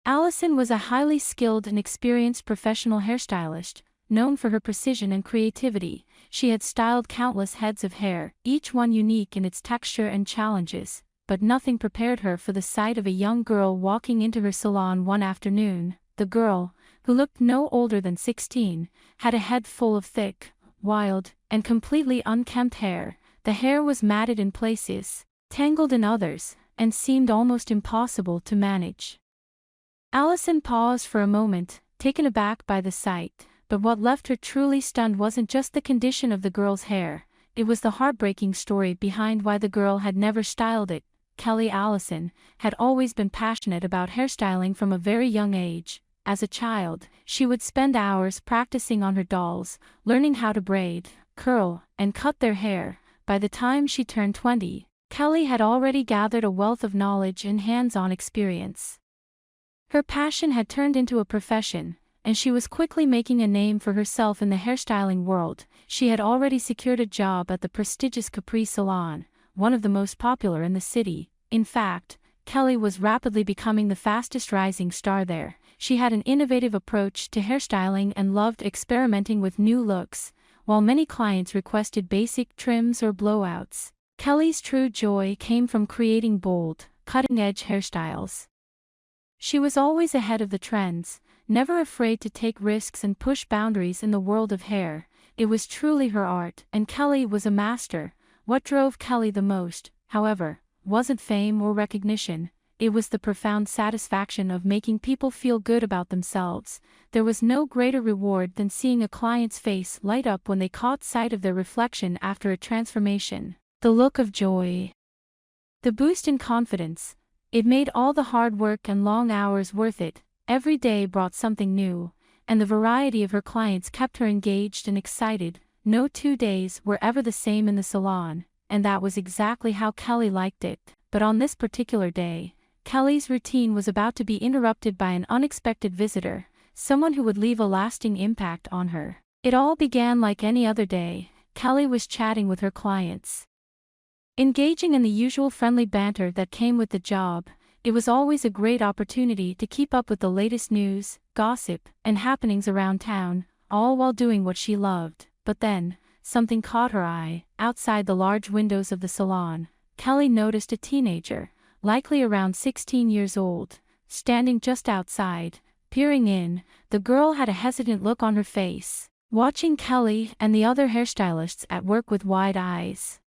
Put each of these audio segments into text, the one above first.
Allison was a highly skilled and experienced professional hairstylist, known for her precision and creativity. She had styled countless heads of hair, each one unique in its texture and challenges, but nothing prepared her for the sight of a young girl walking into her salon one afternoon. The girl, who looked no older than 16, had a head full of thick, wild, and completely unkempt hair. The hair was matted in places, tangled in others, and seemed almost impossible to manage. Allison paused for a moment, taken aback by the sight, but what left her truly stunned wasn't just the condition of the girl's hair, it was the heartbreaking story behind why the girl had never styled it. Kelly Allison had always been passionate about hairstyling from a very young age. As a child, she would spend hours practicing on her dolls, learning how to braid, curl, and cut their hair. By the time she turned 20, Kelly had already gathered a wealth of knowledge and hands-on experience. Her passion had turned into a profession, and she was quickly making a name for herself in the hairstyling world. She had already secured a job at the prestigious Capri Salon, one of the most popular in the city. In fact, Kelly was rapidly becoming the fastest rising star there. She had an innovative approach to hairstyling and loved experimenting with new looks, while many clients requested basic trims or blowouts. Kelly's true joy came from creating bold, cutting-edge hairstyles. She was always ahead of the trends, never afraid to take risks and push boundaries in the world of hair. It was truly her art, and Kelly was a master. What drove Kelly the most, however, wasn't fame or recognition. It was the profound satisfaction of making people feel good about themselves. There was no greater reward than seeing a client's face light up when they caught sight of their reflection after a transformation. The look of joy, the boost in confidence, it made all the hard work and long hours worth it. Every day brought something new, and the variety of her clients kept her engaged and excited. No 2 days were ever the same in the salon, and that was exactly how Kelly liked it. But on this particular day, Kelly's routine was about to be interrupted by an unexpected visitor, someone who would leave a lasting impact on her. It all began like any other day. Kelly was chatting with her clients, engaging in the usual friendly banter that came with the job. It was always a great opportunity to keep up with the latest news, gossip, and happenings around town, all while doing what she loved. But then, something caught her eye. Outside the large windows of the salon, Kelly noticed a teenager, likely around 16 years old, standing just outside, peering in. The girl had a hesitant look on her face, watching Kelly and the other hairstylists at work with wide eyes.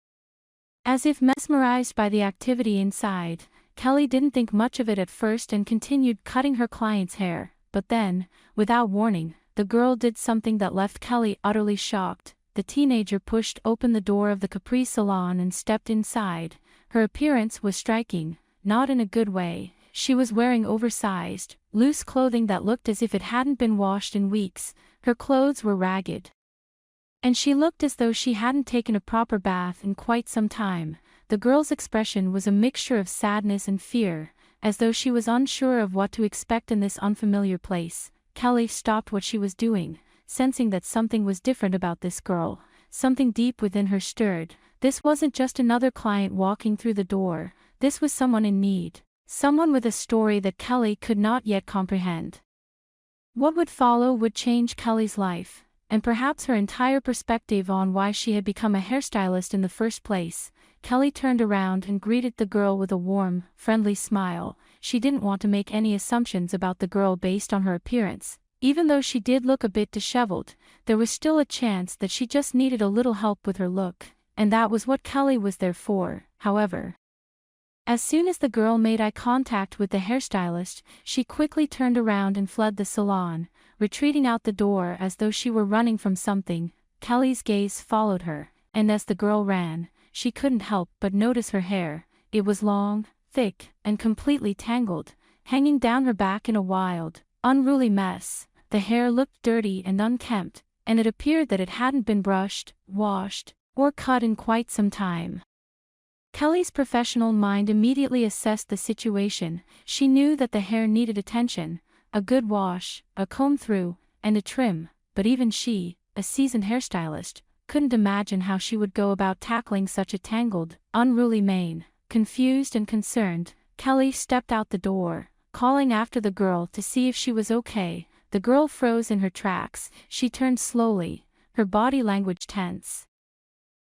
As if mesmerized by the activity inside, Kelly didn't think much of it at first and continued cutting her client's hair. But then, without warning, the girl did something that left Kelly utterly shocked. The teenager pushed open the door of the Capri Salon and stepped inside. Her appearance was striking, not in a good way. She was wearing oversized, loose clothing that looked as if it hadn't been washed in weeks. Her clothes were ragged, and she looked as though she hadn't taken a proper bath in quite some time. The girl's expression was a mixture of sadness and fear, as though she was unsure of what to expect in this unfamiliar place. Kelly stopped what she was doing, sensing that something was different about this girl. Something deep within her stirred. This wasn't just another client walking through the door. This was someone in need, someone with a story that Kelly could not yet comprehend. What would follow would change Kelly's life, and perhaps her entire perspective on why she had become a hairstylist in the first place. Kelly turned around and greeted the girl with a warm, friendly smile. She didn't want to make any assumptions about the girl based on her appearance. Even though she did look a bit disheveled, there was still a chance that she just needed a little help with her look, and that was what Kelly was there for. However, as soon as the girl made eye contact with the hairstylist, she quickly turned around and fled the salon, retreating out the door as though she were running from something. Kelly's gaze followed her, and as the girl ran, she couldn't help but notice her hair. It was long, thick, and completely tangled, hanging down her back in a wild, unruly mess. The hair looked dirty and unkempt, and it appeared that it hadn't been brushed, washed, or cut in quite some time. Kelly's professional mind immediately assessed the situation. She knew that the hair needed attention, a good wash, a comb through, and a trim, but even she, a seasoned hairstylist, couldn't imagine how she would go about tackling such a tangled, unruly mane. Confused and concerned, Kelly stepped out the door, calling after the girl to see if she was okay. The girl froze in her tracks. She turned slowly, her body language tense,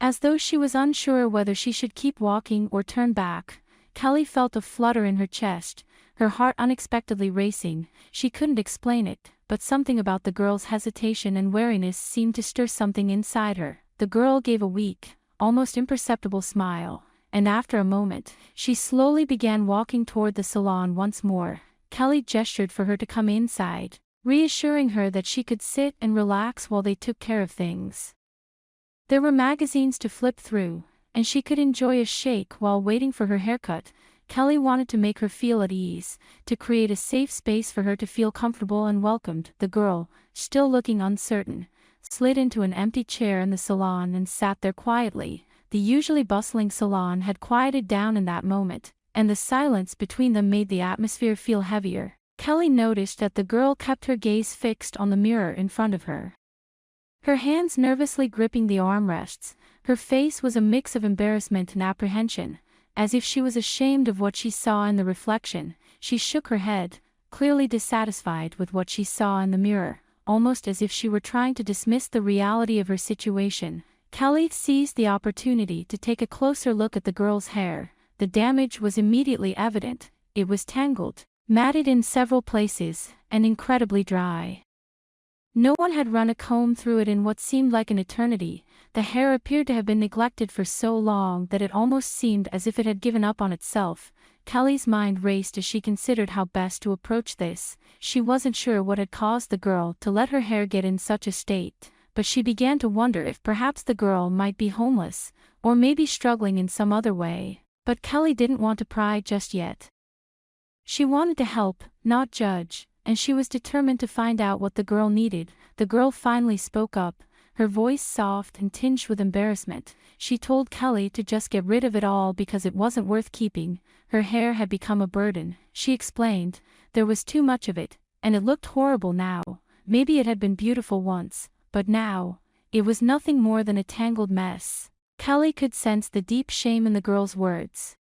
as though she was unsure whether she should keep walking or turn back. Kelly felt a flutter in her chest, her heart unexpectedly racing. She couldn't explain it, but something about the girl's hesitation and wariness seemed to stir something inside her. The girl gave a weak, almost imperceptible smile, and after a moment, she slowly began walking toward the salon once more. Kelly gestured for her to come inside, reassuring her that she could sit and relax while they took care of things. There were magazines to flip through, and she could enjoy a shake while waiting for her haircut. Kelly wanted to make her feel at ease, to create a safe space for her to feel comfortable and welcomed. The girl, still looking uncertain, slid into an empty chair in the salon and sat there quietly. The usually bustling salon had quieted down in that moment, and the silence between them made the atmosphere feel heavier. Kelly noticed that the girl kept her gaze fixed on the mirror in front of her, her hands nervously gripping the armrests. Her face was a mix of embarrassment and apprehension, as if she was ashamed of what she saw in the reflection. She shook her head, clearly dissatisfied with what she saw in the mirror, almost as if she were trying to dismiss the reality of her situation. Kelly seized the opportunity to take a closer look at the girl's hair. The damage was immediately evident. It was tangled, matted in several places, and incredibly dry. No one had run a comb through it in what seemed like an eternity. The hair appeared to have been neglected for so long that it almost seemed as if it had given up on itself. Kelly's mind raced as she considered how best to approach this. She wasn't sure what had caused the girl to let her hair get in such a state, but she began to wonder if perhaps the girl might be homeless, or maybe struggling in some other way. But Kelly didn't want to pry just yet. She wanted to help, not judge, and she was determined to find out what the girl needed. The girl finally spoke up, her voice soft and tinged with embarrassment. She told Kelly to just get rid of it all because it wasn't worth keeping. Her hair had become a burden, she explained. There was too much of it, and it looked horrible now. Maybe it had been beautiful once, but now, it was nothing more than a tangled mess. Kelly could sense the deep shame in the girl's words,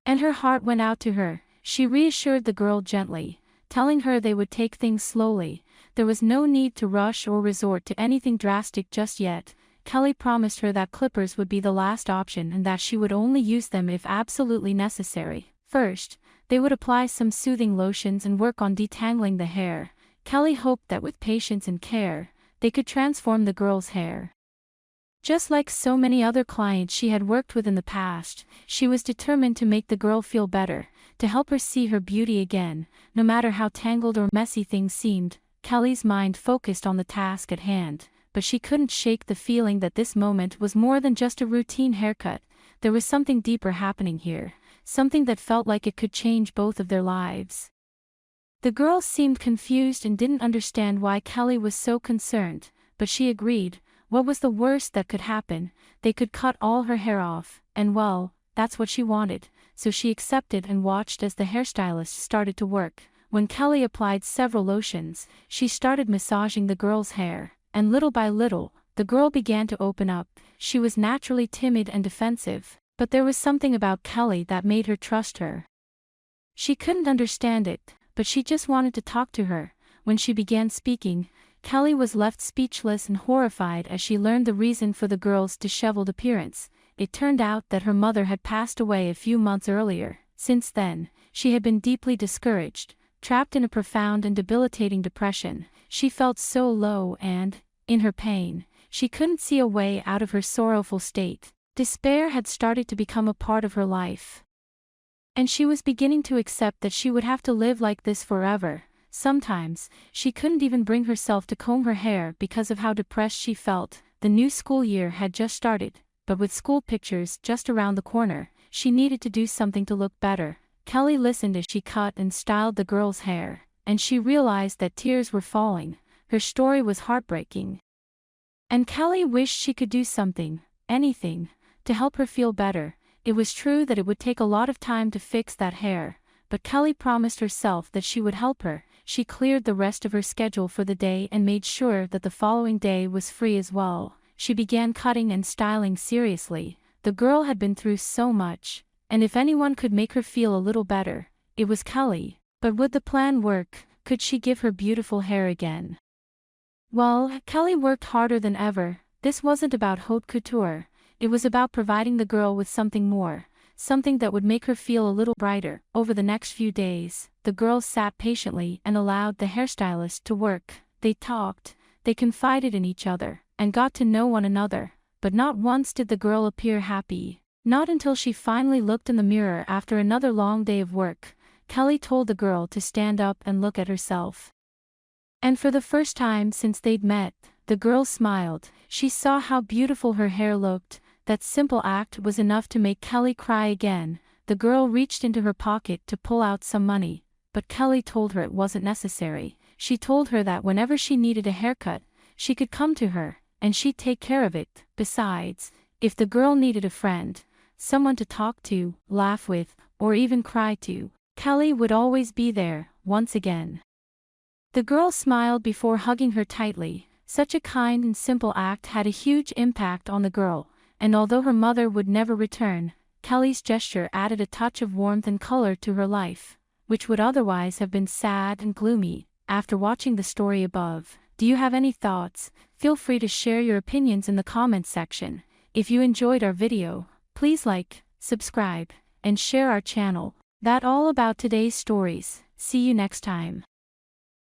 and her heart went out to her. She reassured the girl gently, telling her they would take things slowly. There was no need to rush or resort to anything drastic just yet. Kelly promised her that clippers would be the last option and that she would only use them if absolutely necessary. First, they would apply some soothing lotions and work on detangling the hair. Kelly hoped that with patience and care, they could transform the girl's hair. Just like so many other clients she had worked with in the past, she was determined to make the girl feel better, to help her see her beauty again, no matter how tangled or messy things seemed. Kelly's mind focused on the task at hand, but she couldn't shake the feeling that this moment was more than just a routine haircut. There was something deeper happening here, something that felt like it could change both of their lives. The girl seemed confused and didn't understand why Kelly was so concerned, but she agreed. What was the worst that could happen? They could cut all her hair off, and well, that's what she wanted, so she accepted and watched as the hairstylist started to work. When Kelly applied several lotions, she started massaging the girl's hair, and little by little, the girl began to open up. She was naturally timid and defensive, but there was something about Kelly that made her trust her. She couldn't understand it, but she just wanted to talk to her. When she began speaking, Kelly was left speechless and horrified as she learned the reason for the girl's disheveled appearance. It turned out that her mother had passed away a few months earlier. Since then, she had been deeply discouraged, trapped in a profound and debilitating depression. She felt so low and, in her pain, she couldn't see a way out of her sorrowful state. Despair had started to become a part of her life, and she was beginning to accept that she would have to live like this forever. Sometimes, she couldn't even bring herself to comb her hair because of how depressed she felt. The new school year had just started, but with school pictures just around the corner, she needed to do something to look better. Kelly listened as she cut and styled the girl's hair, and she realized that tears were falling. Her story was heartbreaking, and Kelly wished she could do something, anything, to help her feel better. It was true that it would take a lot of time to fix that hair, but Kelly promised herself that she would help her. She cleared the rest of her schedule for the day and made sure that the following day was free as well. She began cutting and styling seriously. The girl had been through so much, and if anyone could make her feel a little better, it was Kelly. But would the plan work? Could she give her beautiful hair again? Well, Kelly worked harder than ever. This wasn't about haute couture. It was about providing the girl with something more, something that would make her feel a little brighter. Over the next few days, the girls sat patiently and allowed the hairstylist to work. They talked, they confided in each other, and got to know one another, but not once did the girl appear happy. Not until she finally looked in the mirror after another long day of work. Kelly told the girl to stand up and look at herself. And for the first time since they'd met, the girl smiled. She saw how beautiful her hair looked. That simple act was enough to make Kelly cry again. The girl reached into her pocket to pull out some money, but Kelly told her it wasn't necessary. She told her that whenever she needed a haircut, she could come to her, and she'd take care of it. Besides, if the girl needed a friend, someone to talk to, laugh with, or even cry to, Kelly would always be there. Once again, the girl smiled before hugging her tightly. Such a kind and simple act had a huge impact on the girl, and although her mother would never return, Kelly's gesture added a touch of warmth and color to her life, which would otherwise have been sad and gloomy. After watching the story above, do you have any thoughts? Feel free to share your opinions in the comments section. If you enjoyed our video, please like, subscribe, and share our channel. That's all about today's stories. See you next time.